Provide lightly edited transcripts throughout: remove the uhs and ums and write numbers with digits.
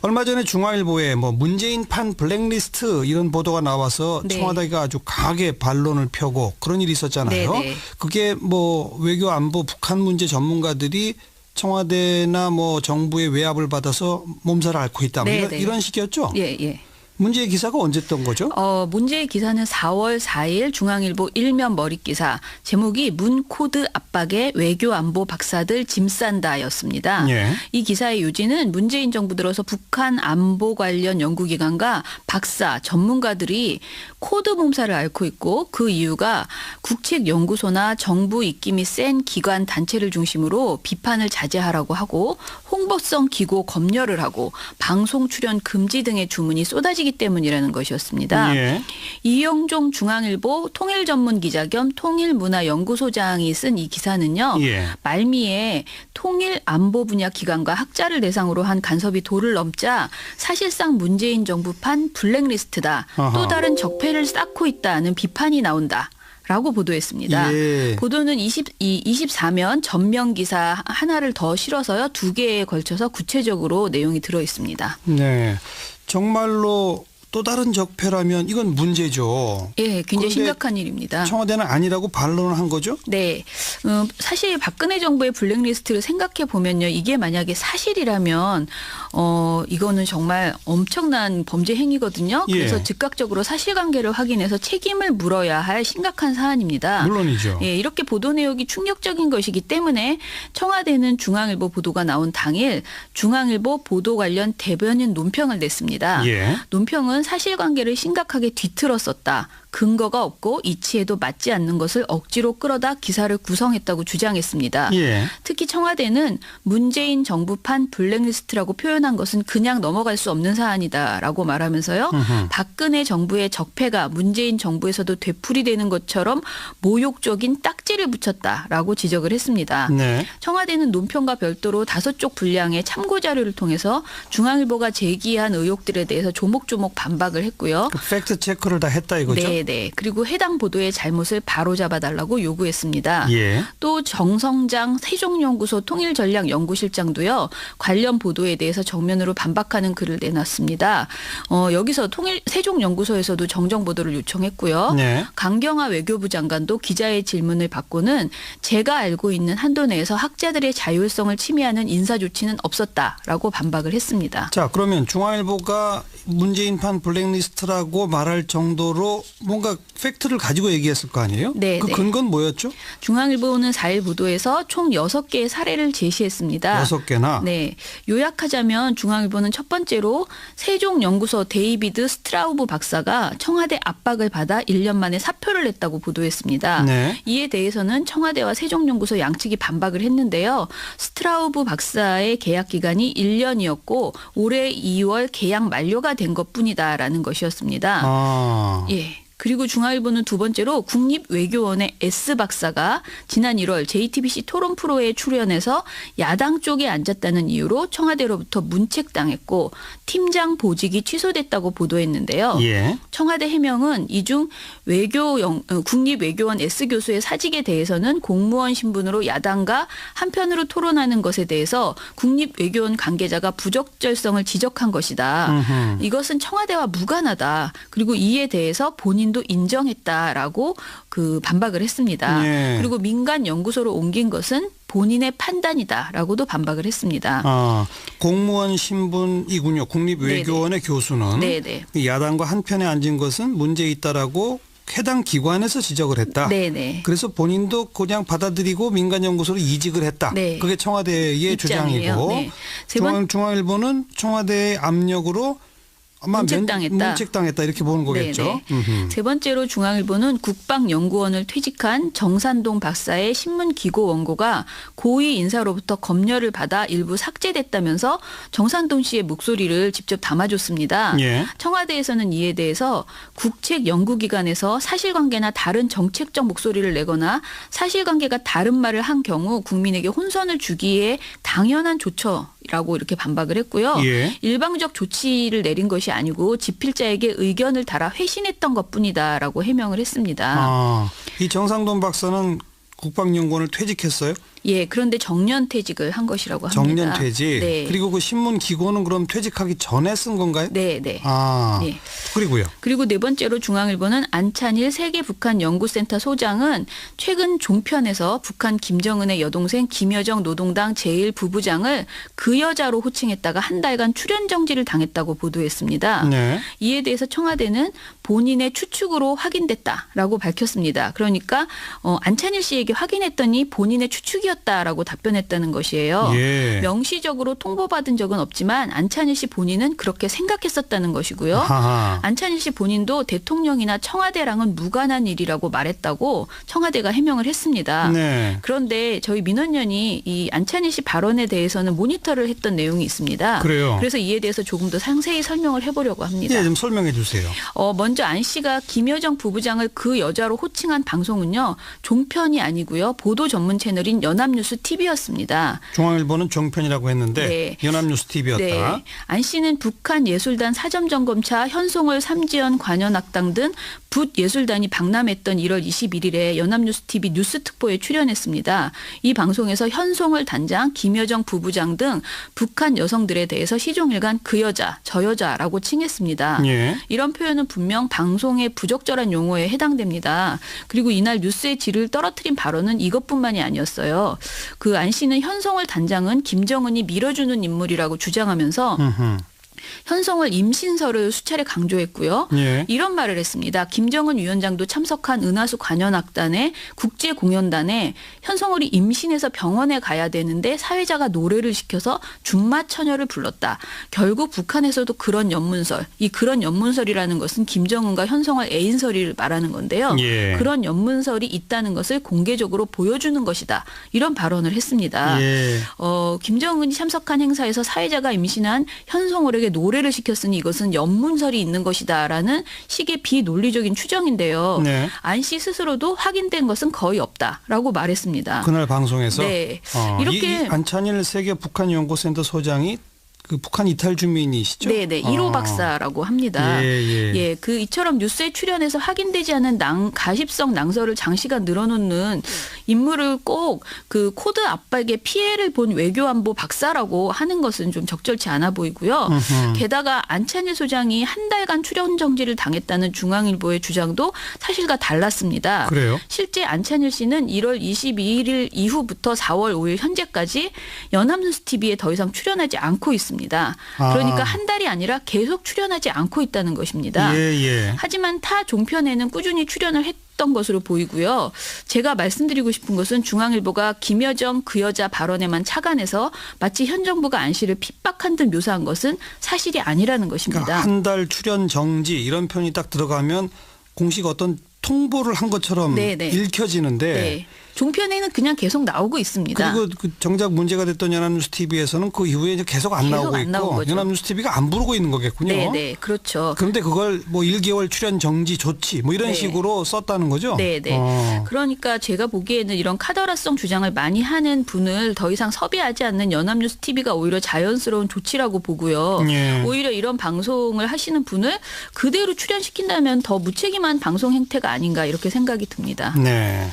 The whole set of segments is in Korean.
얼마 전에 중앙일보에 뭐 문재인판 블랙리스트 이런 보도가 나와서 네. 청와대가 아주 강하게 반론을 펴고 그런 일이 있었잖아요. 네, 네. 그게 뭐 외교 안보 북한 문제 전문가들이 청와대나 뭐 정부의 외압을 받아서 몸살을 앓고 있다. 뭐 네, 이런, 네. 이런 식이었죠. 예, 예. 문제의 기사가 언제 떴던 거죠? 문제의 기사는 4월 4일 중앙일보 일면 머릿기사 제목이 문코드 압박에 외교안보 박사들 짐 싼다였습니다. 예. 이 기사의 요지는 문재인 정부 들어서 북한 안보 관련 연구기관과 박사 전문가들이 코드 몸살을 앓고 있고 그 이유가 국책연구소나 정부 입김이 센 기관 단체를 중심으로 비판을 자제하라고 하고 홍보성 기고 검열을 하고 방송 출연 금지 등의 주문이 쏟아지기 때문이라는 것이었습니다. 예. 이영종 중앙일보 통일전문기자 겸 통일문화연구소장이 쓴 이 기사는요. 예. 말미에 통일 안보 분야 기관과 학자를 대상으로 한 간섭이 도를 넘자 사실상 문재인 정부판 블랙리스트다. 아하. 또 다른 적폐를 쌓고 있다는 비판이 나온다. 라고 보도했습니다. 예. 보도는 24면 전면 기사 하나를 더 실어서요. 2개에 걸쳐서 구체적으로 내용이 들어 있습니다. 네. 정말로 또 다른 적폐라면 이건 문제죠. 예, 굉장히 그런데 심각한 일입니다. 청와대는 아니라고 반론을 한 거죠? 네. 사실 박근혜 정부의 블랙리스트를 생각해 보면요. 이게 만약에 사실이라면 이거는 정말 엄청난 범죄 행위거든요. 그래서 예. 즉각적으로 사실관계를 확인해서 책임을 물어야 할 심각한 사안입니다. 물론이죠. 예, 이렇게 보도 내용이 충격적인 것이기 때문에 청와대는 중앙일보 보도가 나온 당일 중앙일보 보도 관련 대변인 논평을 냈습니다. 예. 논평은 사실관계를 심각하게 뒤틀었었다. 근거가 없고 이치에도 맞지 않는 것을 억지로 끌어다 기사를 구성했다고 주장했습니다. 예. 특히 청와대는 문재인 정부판 블랙리스트라고 표현한 것은 그냥 넘어갈 수 없는 사안이다라고 말하면서요. 박근혜 정부의 적폐가 문재인 정부에서도 되풀이되는 것처럼 모욕적인 딱지를 붙였다라고 지적을 했습니다. 네. 청와대는 논평과 별도로 5쪽 분량의 참고 자료를 통해서 중앙일보가 제기한 의혹들에 대해서 조목조목 반박을 했고요. 그 팩트 체크를 다 했다 이거죠? 네. 그리고 해당 보도의 잘못을 바로잡아달라고 요구했습니다. 예. 또 정성장 세종연구소 통일전략연구실장도요. 관련 보도에 대해서 정면으로 반박하는 글을 내놨습니다. 여기서 세종연구소에서도 정정 보도를 요청했고요. 네. 강경화 외교부 장관도 기자의 질문을 받고는 제가 알고 있는 한도 내에서 학자들의 자율성을 침해하는 인사 조치는 없었다라고 반박을 했습니다. 자, 그러면 중앙일보가 문재인판 블랙리스트라고 말할 정도로 뭔가 팩트를 가지고 얘기했을 거 아니에요? 네, 그 네. 근거는 뭐였죠? 중앙일보는 4일 보도에서 총 6개의 사례를 제시했습니다. 6개나? 네. 요약하자면 중앙일보는 첫 번째로 세종연구소 데이비드 스트라우브 박사가 청와대 압박을 받아 1년 만에 사표를 냈다고 보도했습니다. 네. 이에 대해서는 청와대와 세종연구소 양측이 반박을 했는데요. 스트라우브 박사의 계약 기간이 1년이었고 올해 2월 계약 만료가 된 것뿐이다라는 것이었습니다. 아. 예. 그리고 중앙일보는 두 번째로 국립외교원의 S 박사가 지난 1월 JTBC 토론 프로에 출연해서 야당 쪽에 앉았다는 이유로 청와대로부터 문책당했고 팀장 보직이 취소됐다고 보도했는데요. 예. 청와대 해명은 이중 국립외교원 S 교수의 사직에 대해서는 공무원 신분으로 야당과 한편으로 토론하는 것에 대해서 국립외교원 관계자가 부적절성을 지적한 것이다. 이것은 청와대와 무관하다. 그리고 이에 대해서 본인도 인정했다라고 반박을 했습니다. 예. 그리고 민간 연구소로 옮긴 것은 본인의 판단이다라고도 반박을 했습니다. 아, 공무원 신분이군요. 국립외교원의 교수는. 네네. 야당과 한편에 앉은 것은 문제 있다라고 해당 기관에서 지적을 했다. 네네. 그래서 본인도 그냥 받아들이고 민간연구소로 이직을 했다. 네. 그게 청와대의 입장이에요. 주장이고 네. 중앙일보는 청와대의 압력으로 아마 문책당했다 이렇게 보는 거겠죠. 세 번째로 중앙일보는 국방연구원을 퇴직한 정산동 박사의 신문 기고 원고가 고위 인사로부터 검열을 받아 일부 삭제됐다면서 정산동 씨의 목소리를 직접 담아줬습니다. 예. 청와대에서는 이에 대해서 국책연구기관에서 사실관계나 다른 정책적 목소리를 내거나 사실관계가 다른 말을 한 경우 국민에게 혼선을 주기에 당연한 조처라고 이렇게 반박을 했고요. 예. 일방적 조치를 내린 것이 아니고 집필자에게 의견을 달아 회신했던 것뿐이다라고 해명을 했습니다. 아, 이 정상돈 박사는 국방연구원을 퇴직했어요? 예, 그런데 정년퇴직을 한 것이라고 합니다. 정년퇴직. 네. 그리고 그 신문 기고는 그럼 퇴직하기 전에 쓴 건가요? 네, 네. 아, 네. 그리고요. 그리고 네 번째로 중앙일보는 안찬일 세계 북한 연구센터 소장은 최근 종편에서 북한 김정은의 여동생 김여정 노동당 제1부부장을 그 여자로 호칭했다가 한 달간 출연 정지를 당했다고 보도했습니다. 네. 이에 대해서 청와대는 본인의 추측으로 확인됐다라고 밝혔습니다. 그러니까 안찬일 씨에게 확인했더니 본인의 추측이었다라고 답변했다는 것이에요. 예. 명시적으로 통보받은 적은 없지만 안찬일 씨 본인은 그렇게 생각했었다는 것이고요. 하하. 안찬일 씨 본인도 대통령이나 청와대랑은 무관한 일이라고 말했다고 청와대가 해명을 했습니다. 네. 그런데 저희 민원연이 이 안찬일 씨 발언에 대해서는 모니터를 했던 내용이 있습니다. 그래요. 그래서 이에 대해서 조금 더 상세히 설명을 해보려고 합니다. 예, 좀 설명해 주세요. 먼저 안 씨가 김여정 부부장을 그 여자로 호칭한 방송은요. 종편이 아니고요. 보도 전문 채널인 연합뉴스 TV였습니다. 중앙일보는 종편이라고 했는데 네. 연합뉴스 TV였다. 네. 안 씨는 북한예술단 사점점검차 현송월 삼지연 관현악당 등 붓예술단이 방남했던 1월 21일에 연합뉴스 TV 뉴스특보에 출연했습니다. 이 방송에서 현송월 단장, 김여정 부부장 등 북한 여성들에 대해서 시종일관 그 여자, 저 여자라고 칭했습니다. 예. 이런 표현은 분명 방송의 부적절한 용어에 해당됩니다. 그리고 이날 뉴스의 질을 떨어뜨린 발언은 이것뿐만이 아니었어요. 그 안 씨는 현송월 단장은 김정은이 밀어주는 인물이라고 주장하면서 음흠. 현송월 임신설을 수차례 강조했고요. 예. 이런 말을 했습니다. 김정은 위원장도 참석한 은하수 관현악단의 국제공연단에 현송월이 임신해서 병원에 가야 되는데 사회자가 노래를 시켜서 준마처녀를 불렀다. 결국 북한에서도 그런 연문설, 이 그런 연문설이라는 것은 김정은과 현송월 애인설이를 말하는 건데요. 예. 그런 연문설이 있다는 것을 공개적으로 보여주는 것이다. 이런 발언을 했습니다. 예. 김정은이 참석한 행사에서 사회자가 임신한 현송월에게 노래를 시켰으니 이것은 연문설이 있는 것이다라는 식의 비논리적인 추정인데요. 네. 안 씨 스스로도 확인된 것은 거의 없다라고 말했습니다. 그날 방송에서 네. 이렇게 안찬일 세계 북한 연구센터 소장이 그 북한 이탈 주민이시죠? 네네. 1호 박사라고 합니다. 예. 그 이처럼 뉴스에 출연해서 확인되지 않은 가십성 낭설을 장시간 늘어놓는 인물을 꼭 그 코드 압박에 피해를 본 외교안보 박사라고 하는 것은 좀 적절치 않아 보이고요. 게다가 안찬일 소장이 한 달간 출연 정지를 당했다는 중앙일보의 주장도 사실과 달랐습니다. 그래요? 실제 안찬일 씨는 1월 22일 이후부터 4월 5일 현재까지 연합뉴스 TV에 더 이상 출연하지 않고 있습니다. 그러니까 한 달이 아니라 계속 출연하지 않고 있다는 것입니다. 예. 하지만 타 종편에는 꾸준히 출연을 했던 것으로 보이고요. 제가 말씀드리고 싶은 것은 중앙일보가 김여정 그 여자 발언에만 착안해서 마치 현 정부가 안 씨를 핍박한 듯 묘사한 것은 사실이 아니라는 것입니다. 그러니까 한 달 출연 정지 이런 표현이 딱 들어가면 공식 어떤 통보를 한 것처럼 네네. 읽혀지는데 네. 종편에는 그냥 계속 나오고 있습니다. 그리고 그 정작 문제가 됐던 연합뉴스 TV에서는 그 이후에 이제 계속 안 나오고 안 나온 있고 거죠. 연합뉴스 TV가 안 부르고 있는 거겠군요. 네, 그렇죠. 그런데 그걸 뭐 1개월 출연 정지 조치 뭐 이런 네. 식으로 썼다는 거죠. 네. 그러니까 제가 보기에는 이런 카더라성 주장을 많이 하는 분을 더 이상 섭외하지 않는 연합뉴스 TV가 오히려 자연스러운 조치라고 보고요. 예. 오히려 이런 방송을 하시는 분을 그대로 출연시킨다면 더 무책임한 방송 행태가 아닌가 이렇게 생각이 듭니다. 네.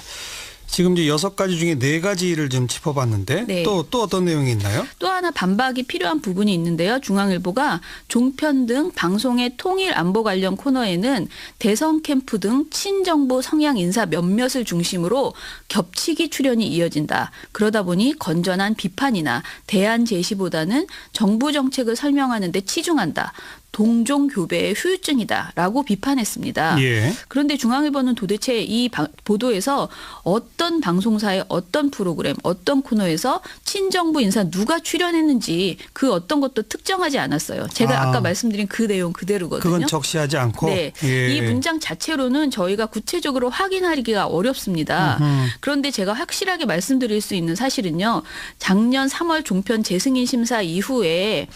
지금 이제 6가지 중에 4가지를 좀 짚어봤는데 네. 또 어떤 내용이 있나요? 또 하나 반박이 필요한 부분이 있는데요. 중앙일보가 종편 등 방송의 통일 안보 관련 코너에는 대선 캠프 등 친정부 성향 인사 몇몇을 중심으로 겹치기 출연이 이어진다. 그러다 보니 건전한 비판이나 대안 제시보다는 정부 정책을 설명하는 데 치중한다. 동종 교배의 후유증이다라고 비판했습니다. 예. 그런데 중앙일보는 도대체 이 보도에서 어떤 방송사의 어떤 프로그램, 어떤 코너에서 친정부 인사 누가 출연했는지 그 어떤 것도 특정하지 않았어요. 제가 아까 말씀드린 그 내용 그대로거든요. 그건 적시하지 않고. 네. 예. 이 문장 자체로는 저희가 구체적으로 확인하기가 어렵습니다. 그런데 제가 확실하게 말씀드릴 수 있는 사실은요. 작년 3월 종편 재승인 심사 이후에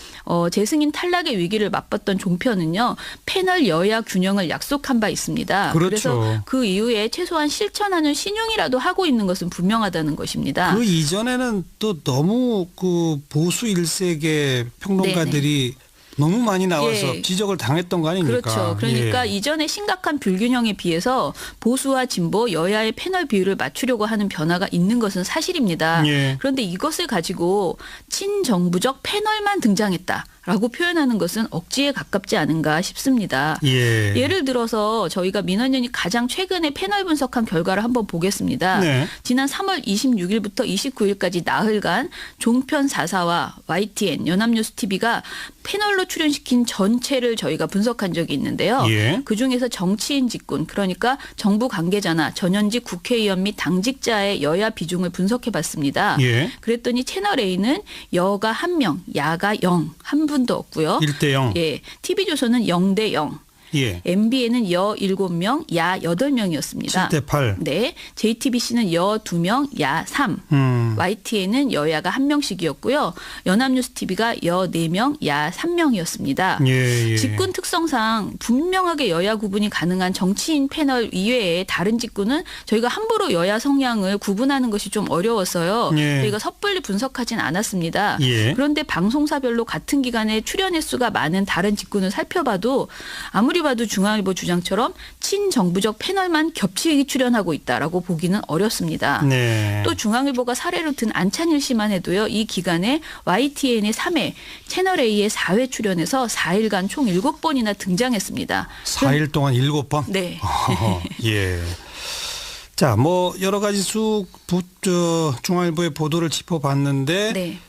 재승인 탈락의 위기를 맛봤던 종편은요. 패널 여야 균형을 약속한 바 있습니다. 그렇죠. 그래서 그 이후에 최소한 실천하는 신용이라도 하고 있는 것은 분명하다는 것입니다. 그 이전에는 또 너무 그 보수 일색의 평론가들이 너무 많이 나와서 예. 지적을 당했던 거 아닙니까? 그렇죠. 그러니까 예. 이전의 심각한 불균형에 비해서 보수와 진보 여야의 패널 비율을 맞추려고 하는 변화가 있는 것은 사실입니다. 예. 그런데 이것을 가지고 친정부적 패널만 등장했다. 라고 표현하는 것은 억지에 가깝지 않은가 싶습니다. 예. 예를 들어서 저희가 민원연이 가장 최근에 패널 분석한 결과를 한번 보겠습니다. 네. 지난 3월 26일부터 29일까지 나흘간 종편 4사와 YTN, 연합뉴스TV가 패널로 출연시킨 전체를 저희가 분석한 적이 있는데요. 예. 그중에서 정치인 직군, 그러니까 정부 관계자나 전현직 국회의원 및 당직자의 여야 비중을 분석해봤습니다. 예. 그랬더니 채널A는 여가 1명, 야가 0, 한 분도 없고요. 1대0. 예, TV조선은 0대0. 예. MBN은 여 7명, 야 8명이었습니다. 7대8. 네. JTBC는 여 2명, 야 3. YTN은 여야가 1명씩이었고요. 연합뉴스TV가 여 4명, 야 3명이었습니다. 예. 직군 특성상 분명하게 여야 구분이 가능한 정치인 패널 이외에 다른 직군은 저희가 함부로 여야 성향을 구분하는 것이 좀 어려웠어요. 예. 저희가 섣불리 분석하진 않았습니다. 예. 그런데 방송사별로 같은 기간에 출연 횟수가 많은 다른 직군을 살펴봐도 아무리 봐도 중앙일보 주장처럼 친정부적 패널만 겹치게 출연하고 있다라고 보기는 어렵습니다. 네. 또 중앙일보가 사례로 든 안찬일 씨만 해도요. 이 기간에 YTN의 3회, 채널A의 4회 출연해서 4일간 총 7번이나 등장했습니다. 4일 동안 7번? 네. 예. 자, 뭐 여러 가지 중앙일보의 보도를 짚어봤는데 네.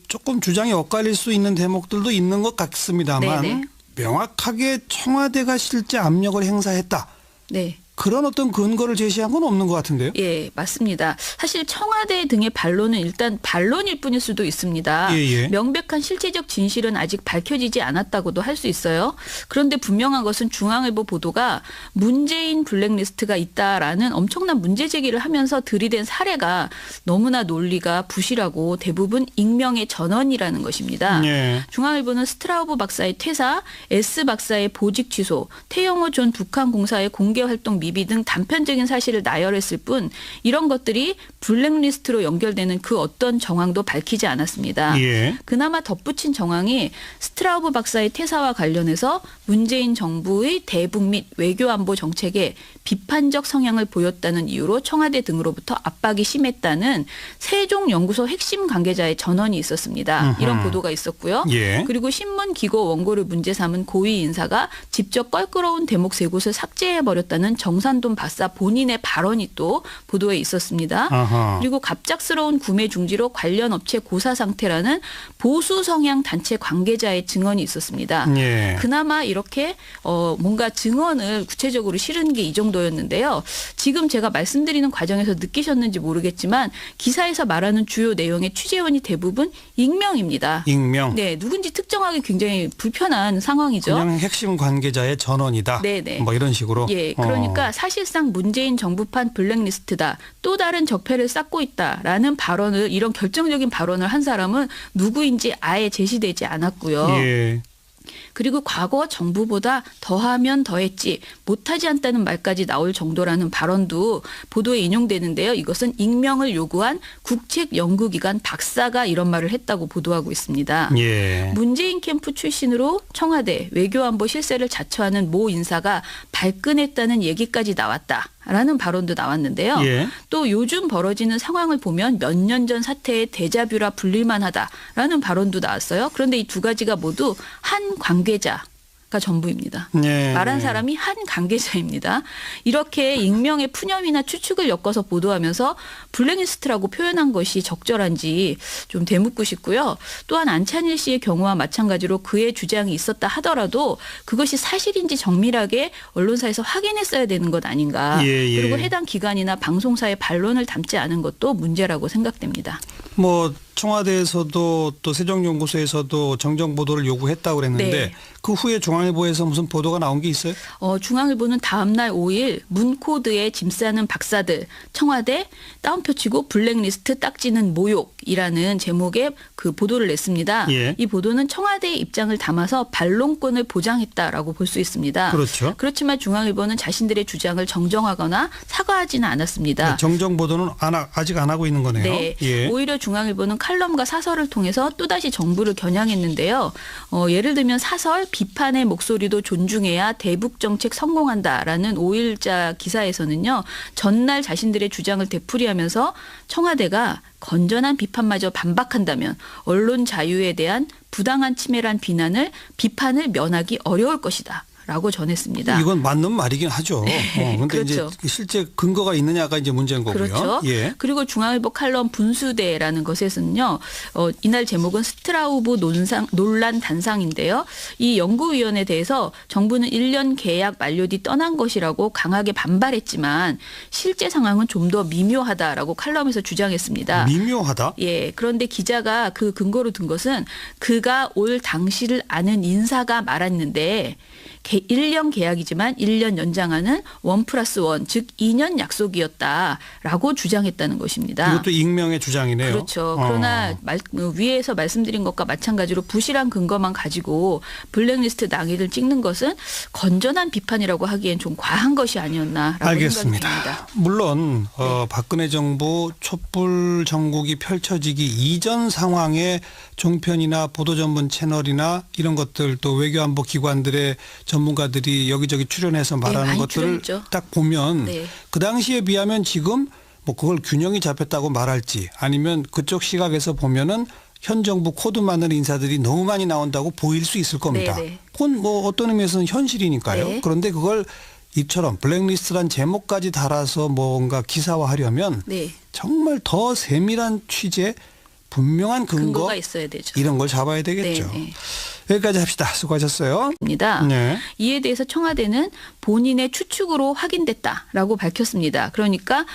조금 주장이 엇갈릴 수 있는 대목들도 있는 것 같습니다만 네네. 명확하게 청와대가 실제 압력을 행사했다. 네. 그런 어떤 근거를 제시한 건 없는 것 같은데요. 예, 맞습니다. 사실 청와대 등의 반론은 일단 반론일 뿐일 수도 있습니다. 예. 명백한 실체적 진실은 아직 밝혀지지 않았다고도 할 수 있어요. 그런데 분명한 것은 중앙일보 보도가 문재인 블랙리스트가 있다라는 엄청난 문제 제기를 하면서 들이댄 사례가 너무나 논리가 부실하고 대부분 익명의 전원이라는 것입니다. 예. 중앙일보는 스트라우브 박사의 퇴사, S 박사의 보직 취소, 태영호 전 북한 공사의 공개 활동 미비 등 단편적인 사실을 나열했을 뿐 이런 것들이 블랙리스트로 연결되는 그 어떤 정황도 밝히지 않았습니다. 예. 그나마 덧붙인 정황이 스트라우브 박사의 퇴사와 관련해서 문재인 정부의 대북 및 외교안보 정책에 비판적 성향을 보였다는 이유로 청와대 등으로부터 압박이 심했다는 세종연구소 핵심 관계자의 전언이 있었습니다. 이런 보도가 있었고요. 예. 그리고 신문 기고 원고를 문제 삼은 고위 인사가 직접 껄끄러운 대목 3곳을 삭제해버렸다는 정산돈 박사 본인의 발언이 또 보도에 있었습니다. 아하. 그리고 갑작스러운 구매 중지로 관련 업체 고사 상태라는 보수 성향 단체 관계자의 증언이 있었습니다. 예. 그나마 이렇게 뭔가 증언을 구체적으로 실은 게 이 정도였는데요. 지금 제가 말씀드리는 과정에서 느끼셨는지 모르겠지만 기사에서 말하는 주요 내용의 취재원이 대부분 익명입니다. 익명. 네, 누군지 특정하기 굉장히 불편한 상황이죠. 그냥 핵심 관계자의 전원이다. 네네. 뭐 이런 식으로. 예, 그러니까 사실상 문재인 정부판 블랙리스트다. 또 다른 적폐를 쌓고 있다라는 발언을 이런 결정적인 발언을 한 사람은 누구인지 아예 제시되지 않았고요. 예. 그리고 과거 정부보다 더하면 더했지 못하지 않다는 말까지 나올 정도라는 발언도 보도에 인용되는데요. 이것은 익명을 요구한 국책연구기관 박사가 이런 말을 했다고 보도하고 있습니다. 예. 문재인 캠프 출신으로 청와대 외교안보 실세를 자처하는 모 인사가 발끈했다는 얘기까지 나왔다라는 발언도 나왔는데요. 예. 또 요즘 벌어지는 상황을 보면 몇 년 전 사태의 데자뷰라 불릴만하다라는 발언도 나왔어요. 그런데 이 두 가지가 모두 한 관계자가 전부입니다. 예. 말한 사람이 한 관계자입니다. 이렇게 익명의 푸념이나 추측을 엮어서 보도하면서 블랙리스트라고 표현한 것이 적절한지 좀 되묻고 싶고요. 또한 안찬일 씨의 경우와 마찬가지로 그의 주장이 있었다 하더라도 그것이 사실인지 정밀하게 언론사에서 확인했어야 되는 것 아닌가. 예. 그리고 해당 기관이나 방송사의 반론을 담지 않은 것도 문제라고 생각됩니다. 뭐 청와대에서도 또 세종연구소에서도 정정 보도를 요구했다고 그랬는데 네. 그 후에 중앙일보에서 무슨 보도가 나온 게 있어요? 중앙일보는 다음 날 5일 문코드에 짐 싸는 박사들 청와대 따옴표 치고 블랙리스트 딱지는 모욕이라는 제목의 그 보도를 냈습니다. 예. 이 보도는 청와대의 입장을 담아서 반론권을 보장했다라고 볼 수 있습니다. 그렇죠. 그렇지만 중앙일보는 자신들의 주장을 정정하거나 사과하지는 않았습니다. 정정 보도는 아직 안 하고 있는 거네요. 네. 예. 오히려 중앙일보는 칼럼과 사설을 통해서 또다시 정부를 겨냥했는데요. 예를 들면 사설 비판의 목소리도 존중해야 대북 정책 성공한다라는 5일자 기사에서는요. 전날 자신들의 주장을 되풀이하면서 청와대가 건전한 비판마저 반박한다면 언론 자유에 대한 부당한 침해란 비판을 면하기 어려울 것이다. 라고 전했습니다. 이건 맞는 말이긴 하죠. 그런데 그렇죠. 이제 실제 근거가 있느냐가 이제 문제인 거고요. 그렇죠. 예. 그리고 중앙일보 칼럼 분수대라는 것에서는요. 이날 제목은 스트라우브 논란 단상인데요. 이 연구위원에 대해서 정부는 1년 계약 만료 뒤 떠난 것이라고 강하게 반발했지만 실제 상황은 좀 더 미묘하다라고 칼럼에서 주장했습니다. 미묘하다? 예. 그런데 기자가 그 근거로 든 것은 그가 올 당시를 아는 인사가 말했는데 1년 계약이지만 1년 연장하는 1+1 즉 2년 약속이었다라고 주장했다는 것입니다. 이것도 익명의 주장이네요. 그렇죠. 그러나 위에서 말씀드린 것과 마찬가지로 부실한 근거만 가지고 블랙리스트 낭일을 찍는 것은 건전한 비판이라고 하기엔 좀 과한 것이 아니었나라고 알겠습니다. 생각이 듭니다. 물론 박근혜 정부 촛불 정국이 펼쳐지기 이전 상황에 종편이나 보도 전문 채널이나 이런 것들 또 외교안보 기관들의 전문가들이 여기저기 출연해서 말하는 많이 것들을 출연했죠. 딱 보면 네. 그 당시에 비하면 지금 뭐 그걸 균형이 잡혔다고 말할지 아니면 그쪽 시각에서 보면은 현 정부 코드 맞는 인사들이 너무 많이 나온다고 보일 수 있을 겁니다. 네, 네. 그건 뭐 어떤 의미에서는 현실이니까요. 네. 그런데 그걸 이처럼 블랙리스트란 제목까지 달아서 뭔가 기사화하려면 네. 정말 더 세밀한 취재, 분명한 근거가 있어야 되죠. 이런 걸 잡아야 되겠죠. 네, 네. 여기까지 합시다. 수고하셨어요. 입니다. 네. 이에 대해서 청와대는 본인의 추측으로 확인됐다라고 밝혔습니다. 그러니까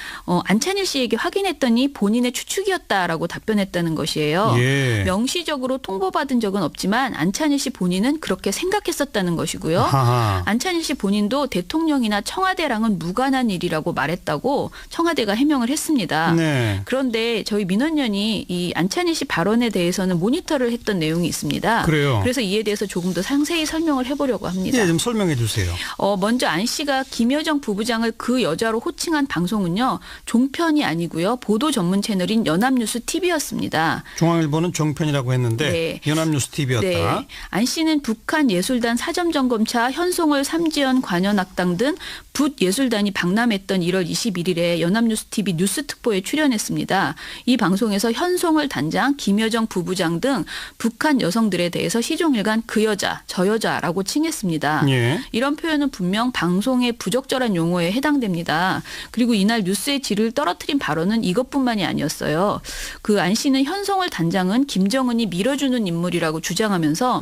안찬일 씨에게 확인했더니 본인의 추측이었다라고 답변했다는 것이에요. 예. 명시적으로 통보받은 적은 없지만 안찬일 씨 본인은 그렇게 생각했었다는 것이고요. 하하. 안찬일 씨 본인도 대통령이나 청와대랑은 무관한 일이라고 말했다고 청와대가 해명을 했습니다. 네. 그런데 저희 민원연이 이 안찬일 씨 발언에 대해서는 모니터를 했던 내용이 있습니다. 그래요. 그래서 이에 대해서 조금 더 상세히 설명을 해보려고 합니다. 네, 좀 설명해 주세요. 먼저 안 씨가 김여정 부부장을 그 여자로 호칭한 방송은요. 종편이 아니고요. 보도 전문 채널인 연합뉴스 TV였습니다. 중앙일보는 종편이라고 했는데 네. 연합뉴스 TV였다. 네. 안 씨는 북한 예술단 사점점검차 현송월 삼지연 관현악당 등 붓예술단이 방남했던 1월 21일에 연합뉴스 TV 뉴스특보에 출연했습니다. 이 방송에서 현송월 단장, 김여정 부부장 등 북한 여성들에 대해서 시종일관 그 여자, 저 여자라고 칭했습니다. 예. 이런 표현은 분명 방송의 부적절한 용어에 해당됩니다. 그리고 이날 뉴스의 질을 떨어뜨린 발언은 이것뿐만이 아니었어요. 그 안 씨는 현송월 단장은 김정은이 밀어주는 인물이라고 주장하면서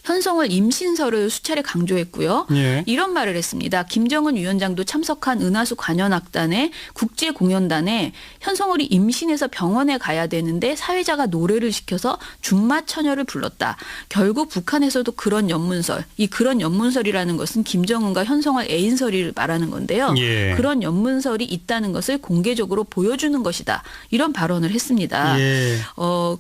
현송월 임신설을 수차례 강조했고요. 예. 이런 말을 했습니다. 김정은 위원장도 참석한 은하수 관현악단의 국제공연단에 현송월이 임신해서 병원에 가야 되는데 사회자가 노래를 시켜서 준마처녀를 불렀다. 결국 북한에서도 그런 연문설, 이 그런 연문설이라는 것은 김정은과 현송월 애인설을 말하는 건데요. 예. 그런 연문설이 있다는 것을 공개적으로 보여주는 것이다. 이런 발언을 했습니다. 예.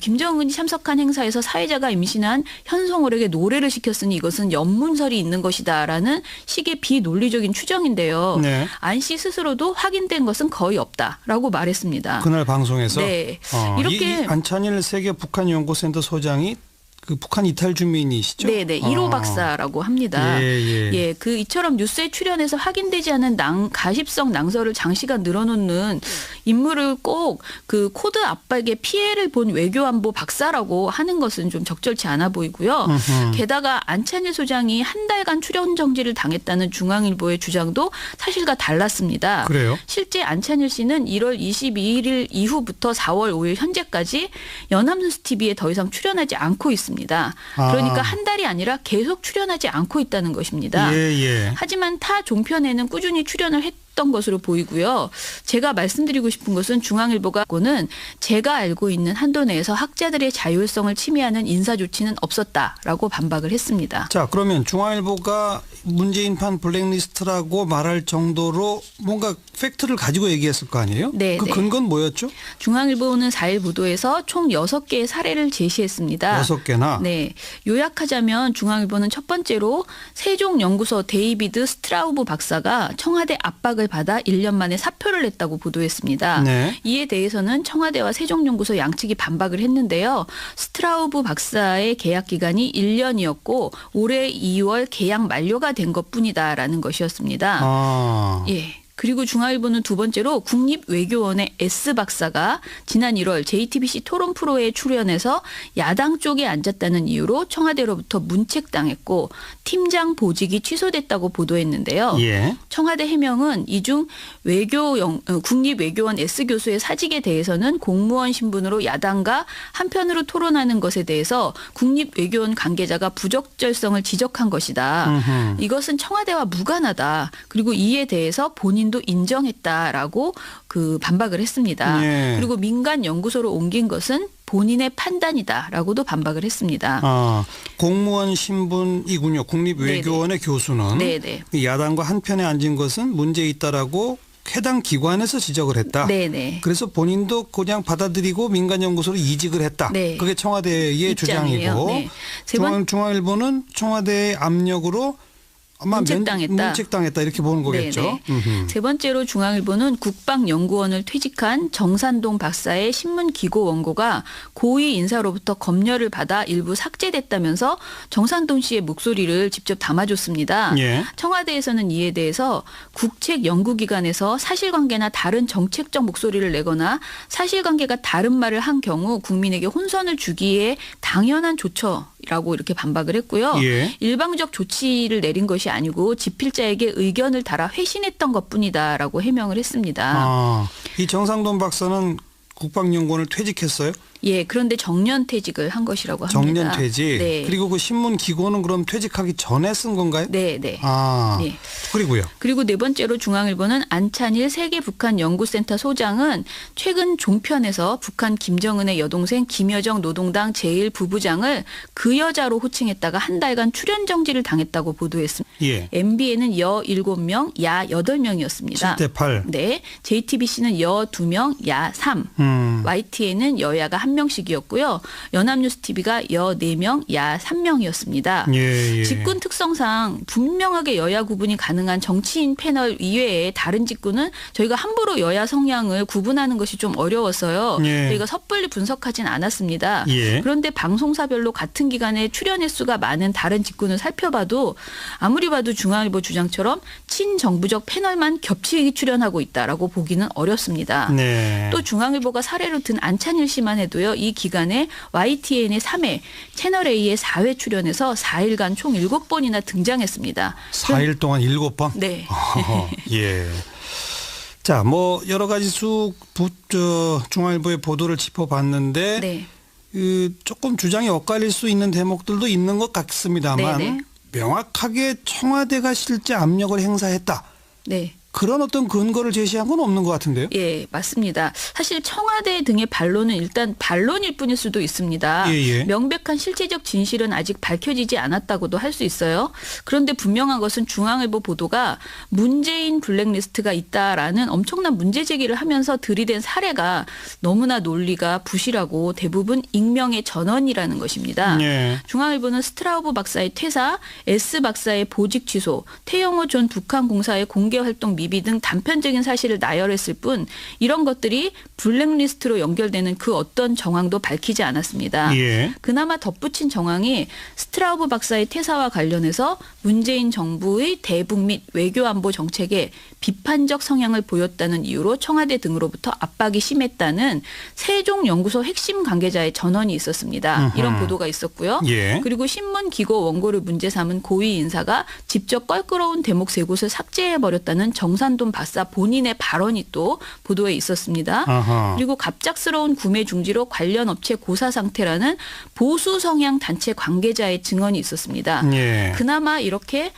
김정은이 참석한 행사에서 사회자가 임신한 현송월에게 노래를 시켰으니 이것은 연문설이 있는 것이다라는 식의 비논리적인 추정인데요. 네. 안 씨 스스로도 확인된 것은 거의 없다라고 말했습니다. 그날 방송에서 네. 이렇게 안찬일 세계 북한연구센터 소장이 그 북한 이탈 주민이시죠? 네네. 1호 박사라고 합니다. 예. 그 이처럼 뉴스에 출연해서 확인되지 않은 가십성 낭설을 장시간 늘어놓는 인물을 꼭 그 코드 압박에 피해를 본 외교안보 박사라고 하는 것은 좀 적절치 않아 보이고요. 게다가 안찬일 소장이 한 달간 출연 정지를 당했다는 중앙일보의 주장도 사실과 달랐습니다. 그래요? 실제 안찬일 씨는 1월 22일 이후부터 4월 5일 현재까지 연합뉴스 TV에 더 이상 출연하지 않고 있습니다. 그러니까 한 달이 아니라 계속 출연하지 않고 있다는 것입니다. 예. 하지만 타 종편에는 꾸준히 출연을 했던 것으로 보이고요. 제가 말씀드리고 싶은 것은 중앙일보가는 제가 알고 있는 한도 내에서 학자들의 자율성을 침해하는 인사 조치는 없었다라고 반박을 했습니다. 자, 그러면 중앙일보가 문재인판 블랙리스트라고 말할 정도로 뭔가 팩트를 가지고 얘기했을 거 아니에요? 네, 그 네. 근거는 뭐였죠? 중앙일보는 4일 보도에서 총 6개의 사례를 제시했습니다. 6개나. 네. 요약하자면 중앙일보는 첫 번째로 세종연구소 데이비드 스트라우브 박사가 청와대 압박을 받아 1년 만에 사표를 냈다고 보도했습니다. 네. 이에 대해서는 청와대와 세종연구소 양측이 반박을 했는데요. 스트라우브 박사의 계약 기간이 1년이었고 올해 2월 계약 만료가 된 것뿐이다라는 것이었습니다. 아. 예. 그리고 중앙일보는 두 번째로 국립외교원의 S 박사가 지난 1월 JTBC 토론 프로에 출연해서 야당 쪽에 앉았다는 이유로 청와대로부터 문책당했고 팀장 보직이 취소됐다고 보도했는데요. 예. 청와대 해명은 이중 국립외교원 S 교수의 사직에 대해서는 공무원 신분으로 야당과 한편으로 토론하는 것에 대해서 국립외교원 관계자가 부적절성을 지적한 것이다. 음흠. 이것은 청와대와 무관하다. 그리고 이에 대해서 본인도 인정했다라고 그 반박을 했습니다. 예. 그리고 민간 연구소로 옮긴 것은 본인의 판단이다라고도 반박을 했습니다. 아, 공무원 신분이군요. 국립외교원의 교수는 네네. 야당과 한편에 앉은 것은 문제 있다라고 해당 기관에서 지적을 했다. 네네. 그래서 본인도 그냥 받아들이고 민간연구소로 이직을 했다. 네. 그게 청와대의 입장이에요. 주장이고 네. 세 번- 중앙일보는 청와대의 압력으로 아마 문책당했다. 문책당했다 이렇게 보는 거겠죠. 네네. 음흠. 세 번째로 중앙일보는 국방연구원을 퇴직한 정산동 박사의 신문기고 원고가 고위 인사로부터 검열을 받아 일부 삭제됐다면서 정산동 씨의 목소리를 직접 담아줬습니다. 예. 청와대에서는 이에 대해서 국책연구기관에서 사실관계나 다른 정책적 목소리를 내거나 사실관계가 다른 말을 한 경우 국민에게 혼선을 주기에 당연한 조처라고 이렇게 반박을 했고요. 예. 일방적 조치를 내린 것이 아니고 집필자에게 의견을 달아 회신했던 것뿐이다라고 해명을 했습니다. 아, 이 정상돈 박사는 국방연구원을 퇴직했어요? 예, 그런데 정년퇴직을 한 것이라고 합니다. 정년퇴직. 네. 그리고 그 신문 기고는 그럼 퇴직하기 전에 쓴 건가요? 네, 네. 아, 네. 그리고요. 그리고 네 번째로 중앙일보는 안찬일 세계북한연구센터 소장은 최근 종편에서 북한 김정은의 여동생 김여정 노동당 제1부부장을 그 여자로 호칭했다가 한 달간 출연 정지를 당했다고 보도했습니다. 예. MBN은 여 7명, 야 8명이었습니다. 7대 8. 네. JTBC는 여 2명, 야 3. YTN은 여야가 1명씩이었고요. 연합뉴스 TV가 여 4명, 야 3명이었습니다. 예, 예. 직군 특성상 분명하게 여야 구분이 가능한 정치인 패널 이외에 다른 직군은 저희가 함부로 여야 성향을 구분하는 것이 좀 어려워서요. 예. 저희가 섣불리 분석하진 않았습니다. 예. 그런데 방송사별로 같은 기간에 출연 횟수가 많은 다른 직군을 살펴봐도 아무리 봐도 중앙일보 주장처럼 친정부적 패널만 겹치게 출연하고 있다라고 보기는 어렵습니다. 네. 또 중앙일보가 사례로 든 안찬일 씨만 해도요. 이 기간에 YTN의 3회, 채널A의 4회 출연해서 4일간 총 7번이나 등장했습니다. 4일 동안 7번? 네. 예. 자, 뭐 여러 가지 중앙일보의 보도를 짚어봤는데 네. 조금 주장이 엇갈릴 수 있는 대목들도 있는 것 같습니다만 네네. 명확하게 청와대가 실제 압력을 행사했다. 네. 그런 어떤 근거를 제시한 건 없는 것 같은데요. 예, 맞습니다. 사실 청와대 등의 반론은 일단 반론일 뿐일 수도 있습니다. 예. 명백한 실체적 진실은 아직 밝혀지지 않았다고도 할 수 있어요. 그런데 분명한 것은 중앙일보 보도가 문재인 블랙리스트가 있다라는 엄청난 문제 제기를 하면서 들이댄 사례가 너무나 논리가 부실하고 대부분 익명의 전언이라는 것입니다. 예. 중앙일보는 스트라우브 박사의 퇴사, S 박사의 보직 취소, 태영호 전 북한공사의 공개활동 미비 등 단편적인 사실을 나열했을 뿐 이런 것들이 블랙리스트로 연결되는 그 어떤 정황도 밝히지 않았습니다. 예. 그나마 덧붙인 정황이 스트라우브 박사의 퇴사와 관련해서 문재인 정부의 대북 및 외교안보 정책에 비판적 성향을 보였다는 이유로 청와대 등으로부터 압박이 심했다는 세종연구소 핵심 관계자의 전언이 있었습니다. 이런 보도가 있었고요. 예. 그리고 신문기고 원고를 문제 삼은 고위 인사가 직접 껄끄러운 대목 세 곳을 삭제해버렸다는 경산돈 박사 본인의 발언이 또 보도에 있었습니다. 아하. 그리고 갑작스러운 구매 중지로 관련 업체 고사 상태라는 보수 성향 단체 관계자의 증언이 있었습니다. 예. 그나마 이렇게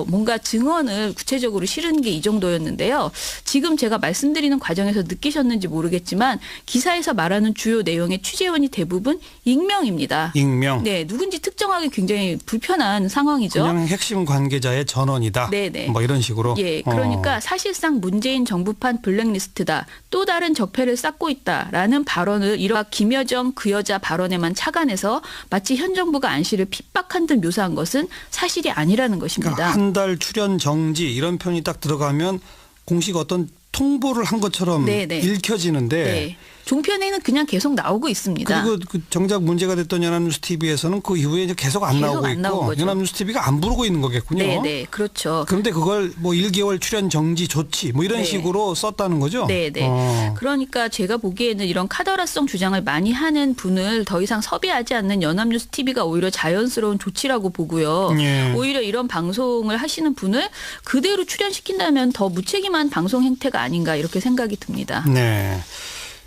뭔가 증언을 구체적으로 실은 게 이 정도였는데요. 지금 제가 말씀드리는 과정에서 느끼셨는지 모르겠지만 기사에서 말하는 주요 내용의 취재원이 대부분 익명입니다. 익명. 네, 누군지 특정하기 굉장히 불편한 상황이죠. 그냥 핵심 관계자의 전원이다. 네네. 뭐 이런 식으로. 예, 그러니까 사실상 문재인 정부판 블랙리스트다. 또 다른 적폐를 쌓고 있다라는 발언을 이러한 김여정 그 여자 발언에만 착안해서 마치 현 정부가 안씨를 핍박한 듯 묘사한 것은 사실이 아니라는 것입니다. 그러니까 한 달 출연 정지 이런 표현이 딱 들어가면 공식 어떤 통보를 한 것처럼 네네. 읽혀지는데 네. 종편에는 그냥 계속 나오고 있습니다. 그리고 그 정작 문제가 됐던 연합뉴스 TV에서는 그 이후에 이제 계속 안 계속 나오고 안 나온 있고 거죠. 연합뉴스 TV가 안 부르고 있는 거겠군요. 네, 네, 그렇죠. 그런데 그걸 뭐 1개월 출연 정지 조치 뭐 이런 네. 식으로 썼다는 거죠. 네, 네. 그러니까 제가 보기에는 이런 카더라성 주장을 많이 하는 분을 더 이상 섭외하지 않는 연합뉴스 TV가 오히려 자연스러운 조치라고 보고요. 예. 오히려 이런 방송을 하시는 분을 그대로 출연시킨다면 더 무책임한 방송 행태가 아닌가 이렇게 생각이 듭니다. 네.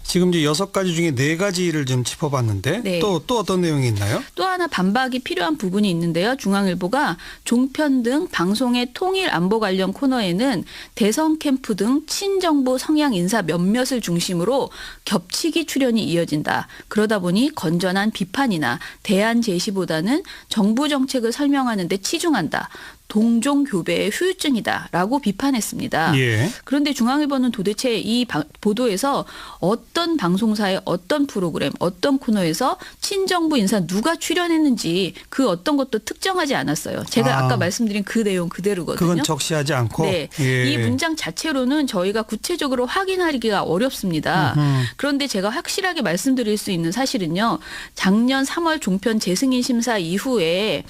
지금 이제 6가지 중에 4가지를 좀 짚어봤는데 네. 또 어떤 내용이 있나요? 또 하나 반박이 필요한 부분이 있는데요. 중앙일보가 종편 등 방송의 통일 안보 관련 코너에는 대선 캠프 등 친정부 성향 인사 몇몇을 중심으로 겹치기 출연이 이어진다. 그러다 보니 건전한 비판이나 대안 제시보다는 정부 정책을 설명하는 데 치중한다. 동종 교배의 후유증이다라고 비판했습니다. 예. 그런데 중앙일보는 도대체 이 보도에서 어떤 방송사의 어떤 프로그램, 어떤 코너에서 친정부 인사 누가 출연했는지 그 어떤 것도 특정하지 않았어요. 제가 아까 말씀드린 그 내용 그대로거든요. 그건 적시하지 않고. 네, 예. 이 문장 자체로는 저희가 구체적으로 확인하기가 어렵습니다. 그런데 제가 확실하게 말씀드릴 수 있는 사실은요. 작년 3월 종편 재승인 심사 이후에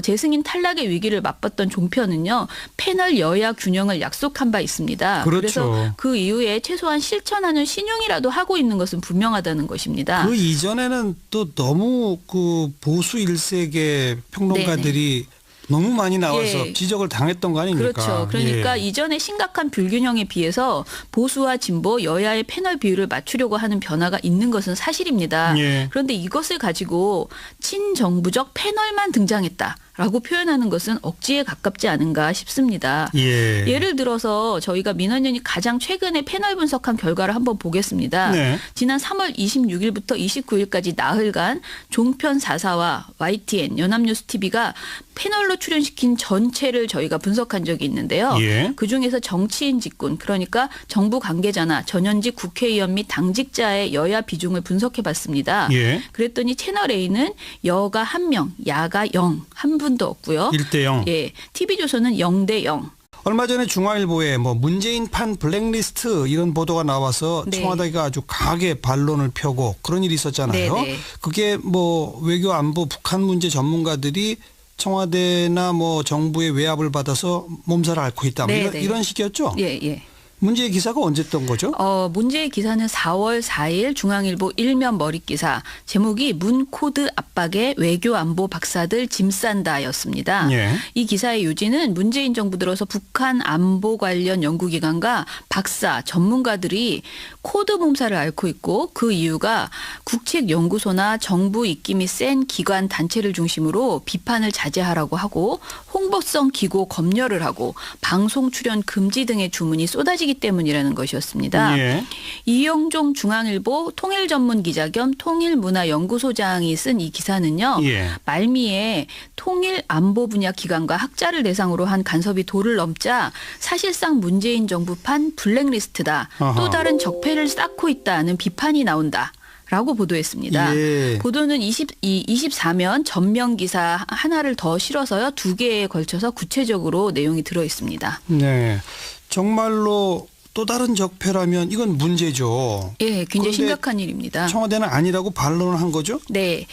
재승인 탈락의 위기를 맛봤던 종편은요. 패널 여야 균형을 약속한 바 있습니다. 그렇죠. 그래서 그 이후에 최소한 실천하는 신용이라도 하고 있는 것은 분명하다는 것입니다. 그 이전에는 또 너무 그 보수 일색의 평론가들이 너무 많이 나와서 예. 지적을 당했던 거 아닙니까? 그렇죠. 그러니까 예. 이전에 심각한 불균형에 비해서 보수와 진보 여야의 패널 비율을 맞추려고 하는 변화가 있는 것은 사실입니다. 예. 그런데 이것을 가지고 친정부적 패널만 등장했다라고 표현하는 것은 억지에 가깝지 않은가 싶습니다. 예. 예를 들어서 저희가 민원연이 가장 최근에 패널 분석한 결과를 한번 보겠습니다. 네. 지난 3월 26일부터 29일까지 나흘간 종편 4사와 YTN 연합뉴스 TV가 패널로 출연시킨 전체를 저희가 분석한 적이 있는데요. 예. 그중에서 정치인 직군 그러니까 정부 관계자나 전현직 국회의원 및 당직자의 여야 비중을 분석해봤습니다. 예. 그랬더니 채널 A는 여가 1명, 야가 0, 한 분도 없고요. 1대0. 예, TV조선은 0대 0. 얼마 전에 중앙일보에 뭐 문재인 판 블랙리스트 이런 보도가 나와서 네. 청와대가 아주 강하게 반론을 펴고 그런 일이 있었잖아요. 네. 그게 뭐 외교 안보 북한 문제 전문가들이 청와대나 뭐 정부의 외압을 받아서 몸살을 앓고 있다. 뭐 네. 이런 식이었죠. 예, 예. 문제의 기사가 언제 떴던 거죠? 문제의 기사는 4월 4일 중앙일보 일면 머릿기사 제목이 문코드 압박에 외교안보 박사들 짐 싼다였습니다. 예. 이 기사의 요지는 문재인 정부 들어서 북한 안보 관련 연구기관과 박사 전문가들이 코드 몸살을 앓고 있고 그 이유가 국책연구소나 정부 입김이 센 기관 단체를 중심으로 비판을 자제하라고 하고 홍보성 기고 검열을 하고 방송 출연 금지 등의 주문이 쏟아지기 때문이라는 것이었습니다. 예. 이영종 중앙일보 통일전문기자 겸 통일문화연구소장이 쓴 이 기사는요. 예. 말미에 통일 안보 분야 기관과 학자를 대상으로 한 간섭이 도를 넘자 사실상 문재인 정부판 블랙리스트다. 아하. 또 다른 적폐를 쌓고 있다는 비판이 나온다. 라고 보도했습니다. 예. 보도는 24면 전면 기사 하나를 더 실어서요. 2개에 걸쳐서 구체적으로 내용이 들어 있습니다. 네. 정말로 또 다른 적폐라면 이건 문제죠. 예, 굉장히 그런데 심각한 일입니다. 청와대는 아니라고 반론을 한 거죠? 네.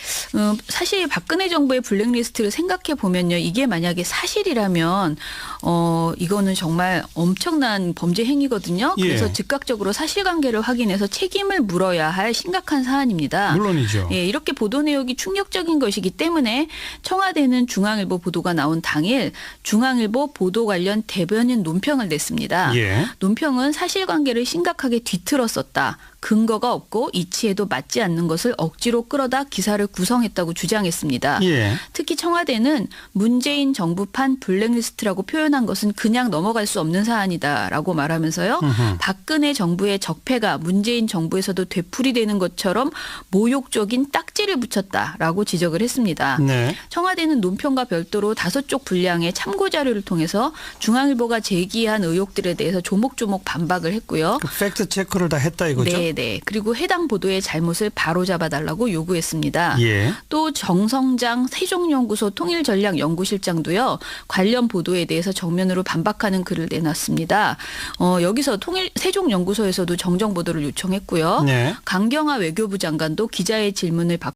사실 박근혜 정부의 블랙리스트를 생각해 보면요. 이게 만약에 사실이라면 이거는 정말 엄청난 범죄 행위거든요. 그래서 예. 즉각적으로 사실관계를 확인해서 책임을 물어야 할 심각한 사안입니다. 물론이죠. 예, 이렇게 보도 내용이 충격적인 것이기 때문에 청와대는 중앙일보 보도가 나온 당일 중앙일보 보도 관련 대변인 논평을 냈습니다. 예. 논평은 사실관계를 심각하게 뒤틀었었다. 근거가 없고 이치에도 맞지 않는 것을 억지로 끌어다 기사를 구성했다고 주장했습니다. 예. 특히 청와대는 문재인 정부판 블랙리스트라고 표현한 것은 그냥 넘어갈 수 없는 사안이다라고 말하면서요. 박근혜 정부의 적폐가 문재인 정부에서도 되풀이되는 것처럼 모욕적인 딱지를 붙였다라고 지적을 했습니다. 네. 청와대는 논평과 별도로 5쪽 분량의 참고 자료를 통해서 중앙일보가 제기한 의혹들에 대해서 조목조목 반박을 했고요. 그 팩트 체크를 다 했다 이거죠? 네. 그리고 해당 보도의 잘못을 바로잡아달라고 요구했습니다. 예. 또 정성장 세종연구소 통일전략연구실장도요. 관련 보도에 대해서 정면으로 반박하는 글을 내놨습니다. 여기서 세종연구소에서도 정정 보도를 요청했고요. 네. 강경화 외교부 장관도 기자의 질문을 받고